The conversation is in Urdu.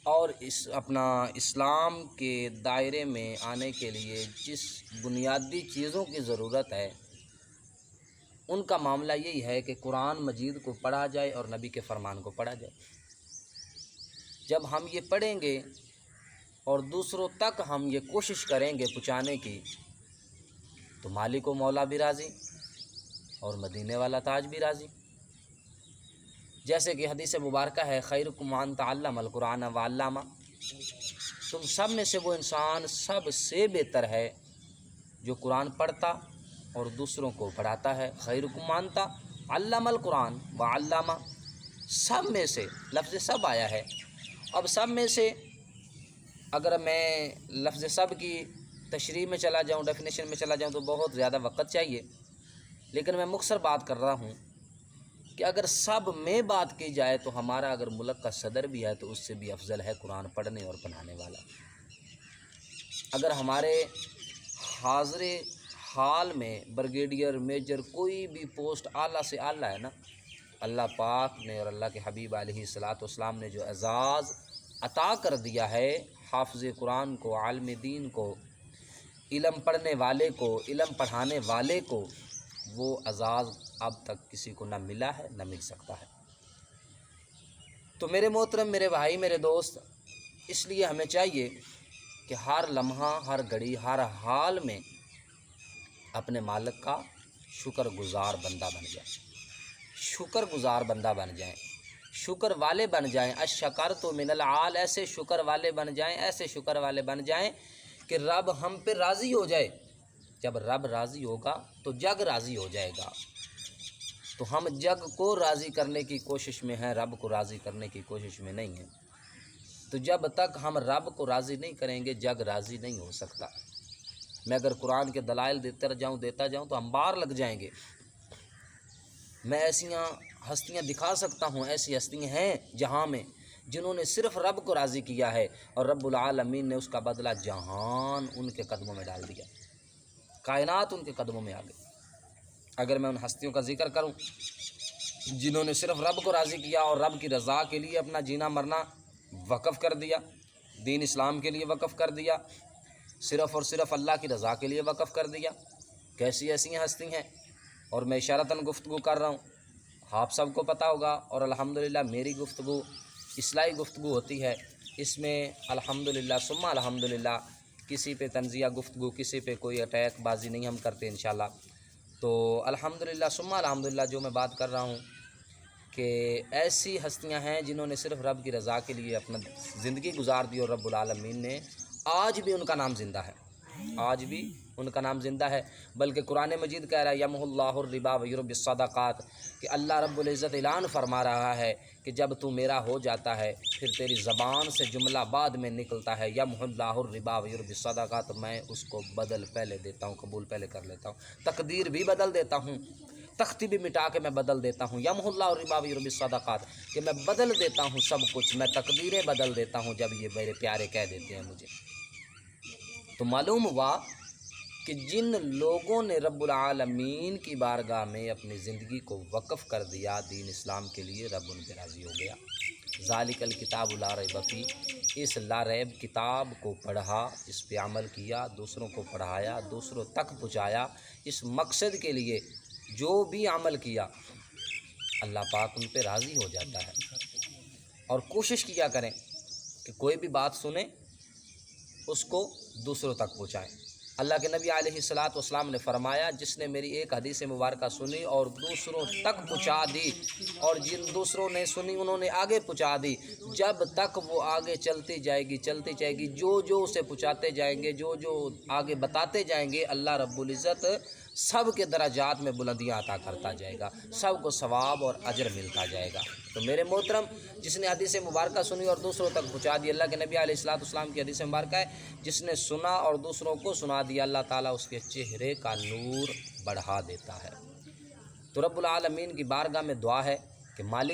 اور اپنا اسلام کے دائرے میں آنے کے لیے جس بنیادی چیزوں کی ضرورت ہے ان کا معاملہ یہی ہے کہ قرآن مجید کو پڑھا جائے اور نبی کے فرمان کو پڑھا جائے۔ جب ہم یہ پڑھیں گے اور دوسروں تک ہم یہ کوشش کریں گے پہنچانے کی، تو مالک و مولا بھی راضی اور مدینے والا تاج بھی راضی۔ جیسے کہ حدیث مبارکہ ہے، خیرکم من تعلم القرآن وعلمہ، تم سب میں سے وہ انسان سب سے بہتر ہے جو قرآن پڑھتا اور دوسروں کو پڑھاتا ہے۔ خیرکم من تعلم القرآن وعلمہ، سب میں سے، لفظ سب آیا ہے۔ اب سب میں سے اگر میں لفظ سب کی تشریح میں چلا جاؤں، ڈیفینیشن میں چلا جاؤں تو بہت زیادہ وقت چاہیے، لیکن میں مختصر بات کر رہا ہوں کہ اگر سب میں بات کی جائے تو ہمارا اگر ملک کا صدر بھی ہے تو اس سے بھی افضل ہے قرآن پڑھنے اور پڑھانے والا۔ اگر ہمارے حاضر حال میں بریگیڈیئر، میجر، کوئی بھی پوسٹ اعلیٰ سے اعلیٰ ہے نا، اللہ پاک نے اور اللہ کے حبیب علیہ الصلاۃ والسلام نے جو اعزاز عطا کر دیا ہے حافظ قرآن کو، عالم دین کو، علم پڑھنے والے کو، علم پڑھانے والے کو، وہ اعزاز اب تک کسی کو نہ ملا ہے نہ مل سکتا ہے۔ تو میرے محترم، میرے بھائی، میرے دوست، اس لیے ہمیں چاہیے کہ ہر لمحہ، ہر گھڑی، ہر حال میں اپنے مالک کا شکر گزار بندہ بن جائیں، شکر گزار بندہ بن جائیں، شکر والے بن جائیں۔ الشکرۃ من العال، ایسے شکر والے بن جائیں، ایسے شکر والے بن جائیں کہ رب ہم پہ راضی ہو جائے۔ جب رب راضی ہوگا تو جگ راضی ہو جائے گا۔ تو ہم جگ کو راضی کرنے کی کوشش میں ہیں، رب کو راضی کرنے کی کوشش میں نہیں ہیں۔ تو جب تک ہم رب کو راضی نہیں کریں گے جگ راضی نہیں ہو سکتا۔ میں اگر قرآن کے دلائل دیتا جاؤں تو ہم باہر لگ جائیں گے۔ میں ایسیاں ہستیاں دکھا سکتا ہوں، ایسی ہستیاں ہیں جہاں میں جنہوں نے صرف رب کو راضی کیا ہے اور رب العالمین نے اس کا بدلہ جہان ان کے قدموں میں ڈال دیا، کائنات ان کے قدموں میں آ گئی۔ اگر میں ان ہستیوں کا ذکر کروں جنہوں نے صرف رب کو راضی کیا اور رب کی رضا کے لیے اپنا جینا مرنا وقف کر دیا، دین اسلام کے لیے وقف کر دیا، صرف اور صرف اللہ کی رضا کے لیے وقف کر دیا، کیسی ایسی ہستی ہیں؟ اور میں اشارتاً گفتگو کر رہا ہوں، آپ سب کو پتہ ہوگا، اور الحمدللہ میری گفتگو اصلاحی گفتگو ہوتی ہے، اس میں الحمدللہ ثم الحمدللہ کسی پہ تنزیہ گفتگو، کسی پہ کوئی اٹیک بازی نہیں ہم کرتے انشاءاللہ۔ تو الحمدللہ ثم الحمدللہ جو میں بات کر رہا ہوں کہ ایسی ہستیاں ہیں جنہوں نے صرف رب کی رضا کے لیے اپنا زندگی گزار دی اور رب العالمین نے آج بھی ان کا نام زندہ ہے، آج بھی ان کا نام زندہ ہے۔ بلکہ قرآن مجید کہہ رہا ہے یمحو اللہ الربا ویربی الصدقات، کہ اللہ رب العزت اعلان فرما رہا ہے کہ جب تو میرا ہو جاتا ہے پھر تیری زبان سے جملہ بعد میں نکلتا ہے یمحو اللہ الربا ویربی الصدقات، میں اس کو بدل پہلے دیتا ہوں، قبول پہلے کر لیتا ہوں، تقدیر بھی بدل دیتا ہوں، تختی بھی مٹا کے میں بدل دیتا ہوں۔ یمحو اللہ الربا ویربی الصدقات، کہ میں بدل دیتا ہوں سب کچھ، میں تقدیریں بدل دیتا ہوں جب یہ میرے پیارے کہہ دیتے ہیں مجھے۔ تو معلوم ہوا کہ جن لوگوں نے رب العالمین کی بارگاہ میں اپنی زندگی کو وقف کر دیا دین اسلام کے لیے، رب ان پہ راضی ہو گیا۔ ذالک الکتاب لا ریب فیہ، اس لا ریب کتاب کو پڑھا، اس پہ عمل کیا، دوسروں کو پڑھایا، دوسروں تک پہنچایا، اس مقصد کے لیے جو بھی عمل کیا اللہ پاک ان پہ راضی ہو جاتا ہے۔ اور کوشش کیا کریں کہ کوئی بھی بات سنیں اس کو دوسروں تک پہنچائیں۔ اللہ کے نبی علیہ الصلاۃ والسلام نے فرمایا جس نے میری ایک حدیث مبارکہ سنی اور دوسروں تک پہنچا دی، اور جن دوسروں نے سنی انہوں نے آگے پہنچا دی، جب تک وہ آگے چلتی جائے گی، جو جو اسے پہنچاتے جائیں گے، جو جو آگے بتاتے جائیں گے، اللہ رب العزت سب کے درجات میں بلندیاں عطا کرتا جائے گا، سب کو ثواب اور اجر ملتا جائے گا۔ تو میرے محترم، جس نے حدیث مبارکہ سنی اور دوسروں تک پہنچا دی، اللہ کے نبی علیہ الصلاۃ والسلام کی حدیث مبارکہ ہے جس نے سنا اور دوسروں کو سنا دیا، اللہ تعالیٰ اس کے چہرے کا نور بڑھا دیتا ہے۔ تو رب العالمین کی بارگاہ میں دعا ہے کہ مالک